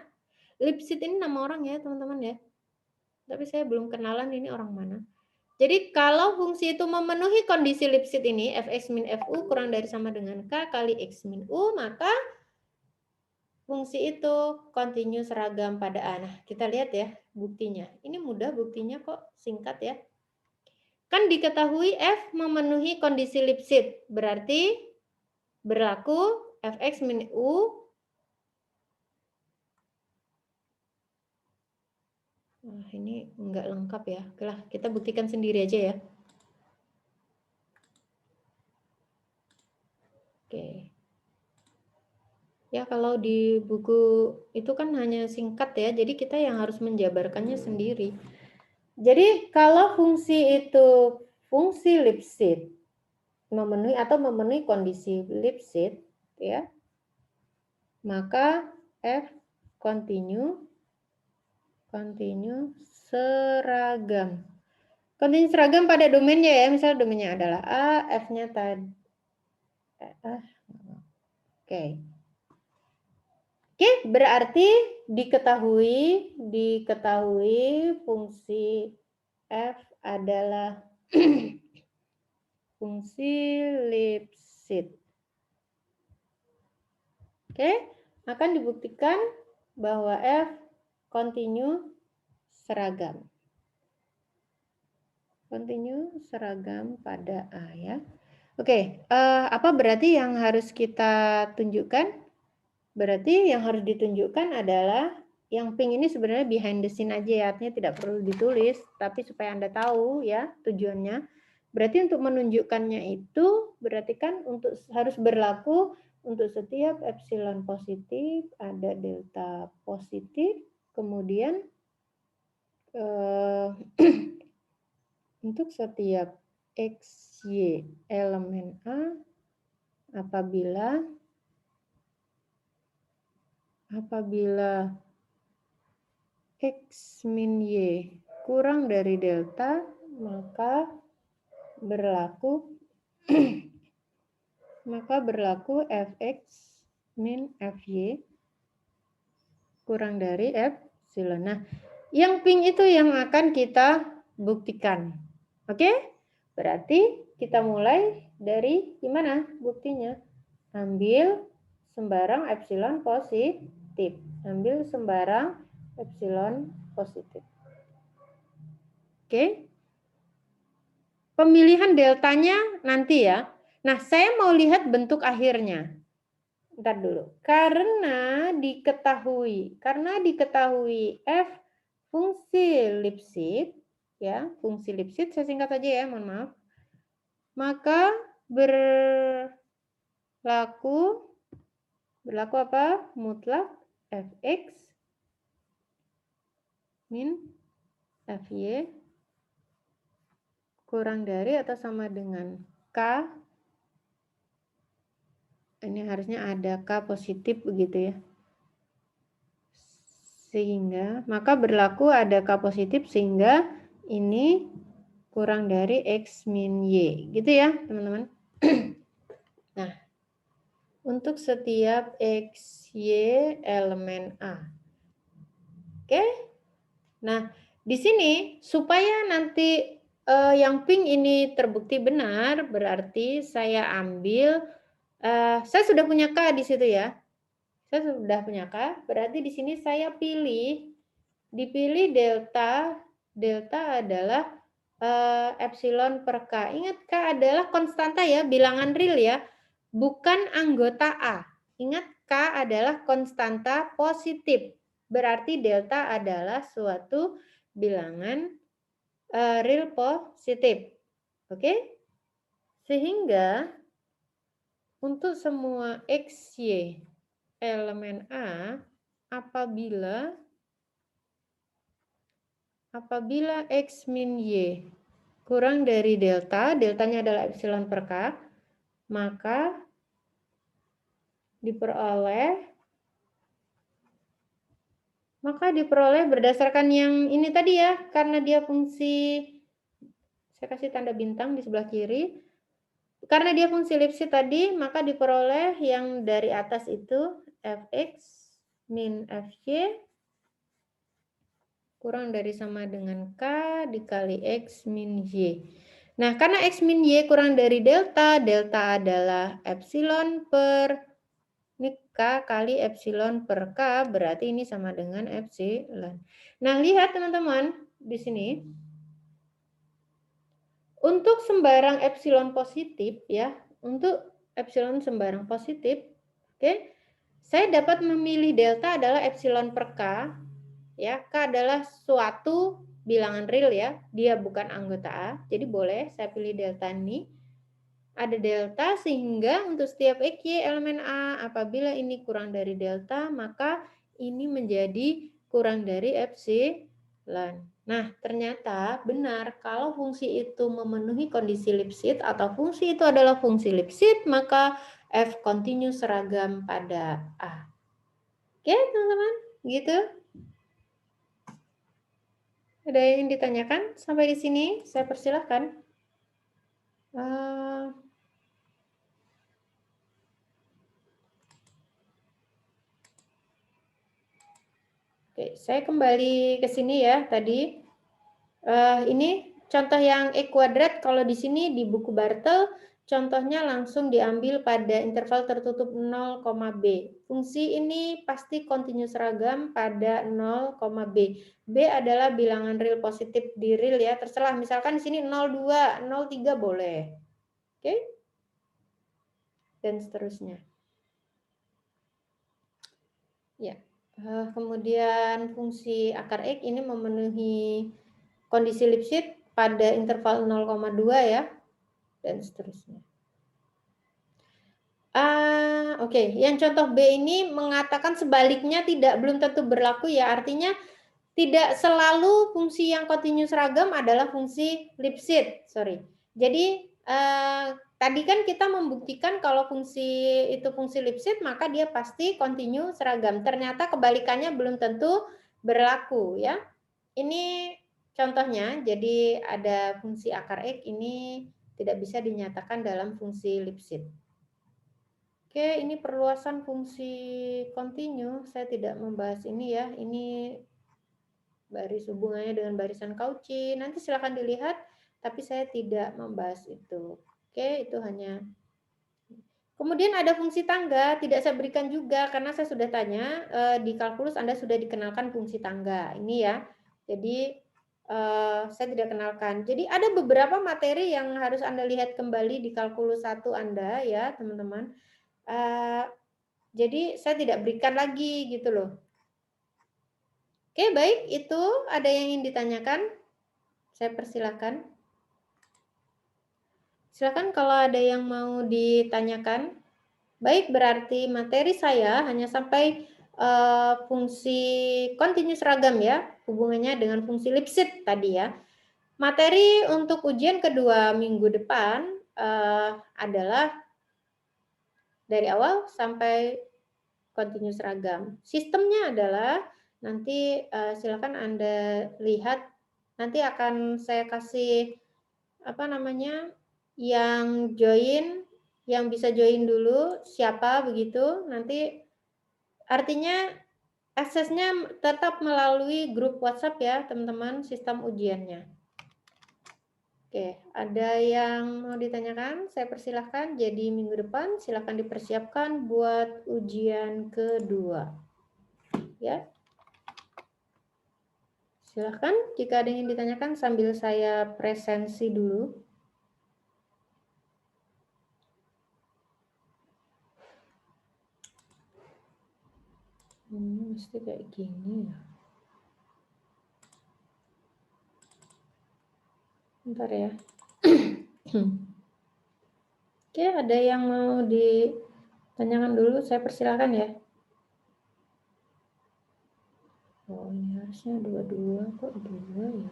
Lipschitz ini nama orang ya teman-teman ya. Tapi saya belum kenalan ini orang mana. Jadi kalau fungsi itu memenuhi kondisi Lipschitz ini, fx min fu kurang dari sama dengan k kali x min u, maka fungsi itu kontinu seragam pada A. Nah, kita lihat ya buktinya. Ini mudah buktinya kok, singkat ya. Kan diketahui F memenuhi kondisi Lipschitz, berarti berlaku fx min u. Nah, ini enggak lengkap ya. Oke lah, kita buktikan sendiri aja ya. Oke. Ya, kalau di buku itu kan hanya singkat ya, jadi kita yang harus menjabarkannya sendiri. Jadi kalau fungsi itu fungsi Lipschitz memenuhi kondisi Lipschitz ya, maka F kontinu seragam. Kontinu seragam pada domainnya ya, misalnya domainnya adalah A, F-nya tadi. Oke. Oke, berarti diketahui fungsi F adalah fungsi Lipschitz. Oke, akan dibuktikan bahwa F kontinu seragam. Kontinu seragam pada A ya. Oke, apa berarti yang harus kita tunjukkan? Berarti yang harus ditunjukkan adalah yang pink ini sebenarnya behind the scene aja ya, artinya tidak perlu ditulis, tapi supaya Anda tahu ya tujuannya. Berarti untuk menunjukkannya itu berarti kan harus berlaku untuk setiap epsilon positif ada delta positif, kemudian untuk setiap XY elemen A apabila X min Y kurang dari delta, maka berlaku Fx min Fy kurang dari epsilon. Nah, yang pink itu yang akan kita buktikan. Oke? Berarti kita mulai dari gimana buktinya? Ambil sembarang epsilon positif. Ambil sembarang epsilon positif. Oke? Pemilihan deltanya nanti ya. Nah, saya mau lihat bentuk akhirnya. Bentar dulu. Karena diketahui F fungsi Lipschitz ya, fungsi Lipschitz saya singkat saja ya, mohon maaf. Maka berlaku apa? Mutlak Fx min Fy kurang dari atau sama dengan K. Ini harusnya ada K positif begitu ya. Sehingga, maka berlaku ada K positif sehingga ini kurang dari X min Y. Gitu ya teman-teman. Nah, untuk setiap X, Y elemen A. Oke. Nah, di sini supaya nanti yang pink ini terbukti benar, berarti saya ambil, saya sudah punya K di situ ya. Saya sudah punya K, berarti di sini saya dipilih delta adalah epsilon per K. Ingat K adalah konstanta ya, bilangan real ya, bukan anggota A. Ingat K adalah konstanta positif. Berarti delta adalah suatu bilangan real positif. Oke? Sehingga untuk semua X, Y elemen A, apabila X min Y kurang dari delta, deltanya adalah epsilon per K, maka diperoleh berdasarkan yang ini tadi ya, karena dia fungsi, saya kasih tanda bintang di sebelah kiri, karena dia fungsi Lipschitz tadi, maka diperoleh yang dari atas itu fx min fy kurang dari sama dengan K dikali X min Y. Nah, karena X min Y kurang dari delta, delta adalah epsilon per ini K kali epsilon per K, berarti ini sama dengan epsilon. Nah, lihat teman-teman di sini. Untuk sembarang epsilon positif ya, untuk epsilon sembarang positif, oke, saya dapat memilih delta adalah epsilon per K. Ya, K adalah suatu bilangan real ya, dia bukan anggota A, jadi boleh saya pilih delta ini. Ada delta sehingga untuk setiap XY elemen A, apabila ini kurang dari delta, maka ini menjadi kurang dari epsilon. Nah, ternyata benar kalau fungsi itu memenuhi kondisi Lipschitz atau fungsi itu adalah fungsi Lipschitz, maka F kontinu seragam pada A. Oke, teman-teman, gitu. Ada yang ditanyakan sampai di sini? Saya persilahkan. Oke, saya kembali ke sini ya tadi. Ini contoh yang E kuadrat, kalau di sini di buku Bartel, contohnya langsung diambil pada interval tertutup 0, B. Fungsi ini pasti kontinu seragam pada 0, B. B adalah bilangan real positif di real ya, terserah. Misalkan di sini 0,2, 0,3 boleh. Oke? Dan seterusnya. Ya. Kemudian fungsi akar X ini memenuhi kondisi Lipschitz pada interval 0,2 ya, dan seterusnya. Oke. Yang contoh B ini mengatakan sebaliknya belum tentu berlaku ya, artinya tidak selalu fungsi yang kontinu seragam adalah fungsi Lipschitz. Jadi tadi kan kita membuktikan kalau fungsi itu fungsi Lipschitz, maka dia pasti kontinu seragam. Ternyata kebalikannya belum tentu berlaku ya. Ini contohnya, jadi ada fungsi akar X ini tidak bisa dinyatakan dalam fungsi Lipschitz. Oke, ini perluasan fungsi kontinu. Saya tidak membahas ini ya. Ini baris hubungannya dengan barisan Cauchy. Nanti silakan dilihat, tapi saya tidak membahas itu. Oke, itu hanya. Kemudian ada fungsi tangga, tidak saya berikan juga karena saya sudah tanya di kalkulus Anda sudah dikenalkan fungsi tangga. Ini ya. Jadi saya tidak kenalkan. Jadi ada beberapa materi yang harus Anda lihat kembali di kalkulus 1 Anda ya, teman-teman. Jadi saya tidak berikan lagi gitu loh. Oke, baik, itu ada yang ingin ditanyakan? Saya persilahkan. Silakan kalau ada yang mau ditanyakan. Baik, berarti materi saya hanya sampai fungsi kontinu seragam ya, hubungannya dengan fungsi Lipschitz tadi ya. Materi untuk ujian kedua minggu depan adalah dari awal sampai kontinu seragam. Sistemnya adalah nanti silakan Anda lihat, nanti akan saya kasih yang join, yang bisa join dulu siapa begitu, nanti artinya aksesnya tetap melalui grup WhatsApp ya teman-teman, sistem ujiannya. Oke, ada yang mau ditanyakan? Saya persilahkan. Jadi minggu depan silakan dipersiapkan buat ujian kedua. Ya. Silahkan jika ada yang ditanyakan sambil saya presensi dulu. Mesti kayak gini ya. Bentar ya. Oke, ada yang mau ditanyakan dulu, saya persilakan ya. Oh, ini harusnya dua-dua, kok dua ya?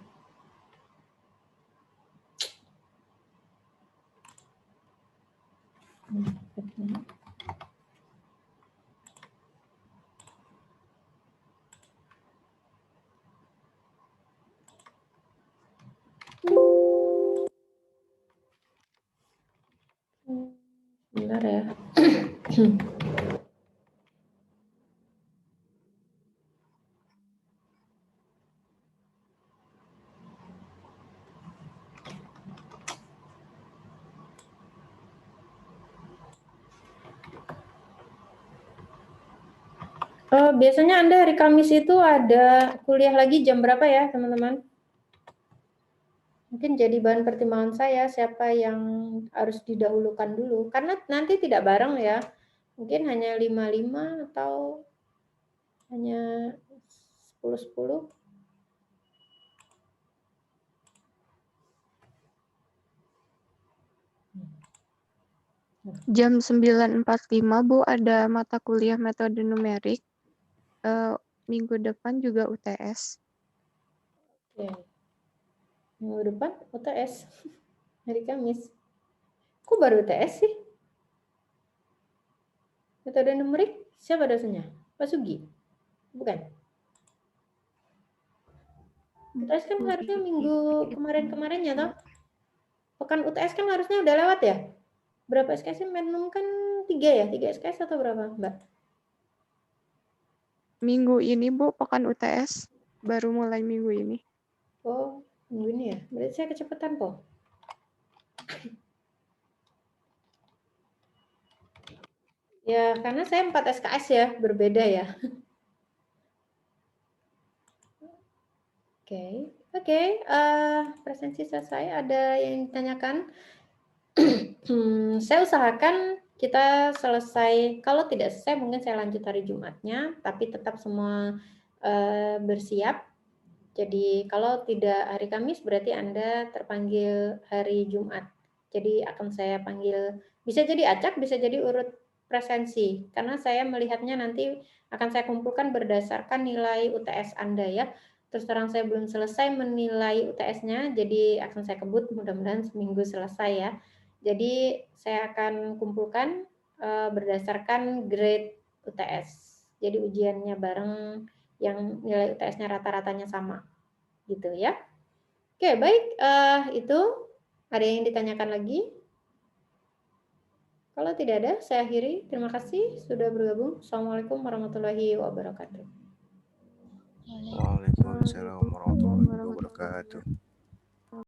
Bentar ya. Biasanya Anda hari Kamis itu ada kuliah lagi jam berapa ya, teman-teman? Mungkin jadi bahan pertimbangan saya siapa yang harus didahulukan dulu. Karena nanti tidak bareng ya. Mungkin hanya 5-5 atau hanya 10-10. Jam 9.45 Bu ada mata kuliah metode numerik. Minggu depan juga UTS. Oke. Minggu depan UTS. Hari Kamis. Kok baru UTS sih? Metode numerik siapa dosennya? Pak Sugi? Bukan? UTS kan harusnya minggu kemarin-kemarin ya toh? Pekan UTS kan harusnya udah lewat ya? Berapa SKS? Menum kan 3 ya? 3 SKS atau berapa, Mbak? Minggu ini Bu, pekan UTS. Baru mulai minggu ini. Oh, minggu ini ya? Berarti saya kecepatan kok. Ya, karena saya 4 SKS ya, berbeda ya. Oke, presensi selesai. Ada yang ditanyakan? Saya usahakan kita selesai, kalau tidak selesai mungkin saya lanjut hari Jumatnya, tapi tetap semua bersiap. Jadi kalau tidak hari Kamis berarti Anda terpanggil hari Jumat. Jadi akan saya panggil, bisa jadi acak, bisa jadi urut presensi. Karena saya melihatnya nanti akan saya kumpulkan berdasarkan nilai UTS Anda ya. Terus terang saya belum selesai menilai UTS-nya, jadi akan saya kebut mudah-mudahan seminggu selesai ya. Jadi saya akan kumpulkan berdasarkan grade UTS. Jadi ujiannya bareng yang nilai UTS-nya rata-ratanya sama. Gitu ya. Oke, baik. Itu ada yang ditanyakan lagi? Kalau tidak ada, saya akhiri. Terima kasih sudah bergabung. Assalamualaikum warahmatullahi wabarakatuh. Waalaikumsalam warahmatullahi wabarakatuh.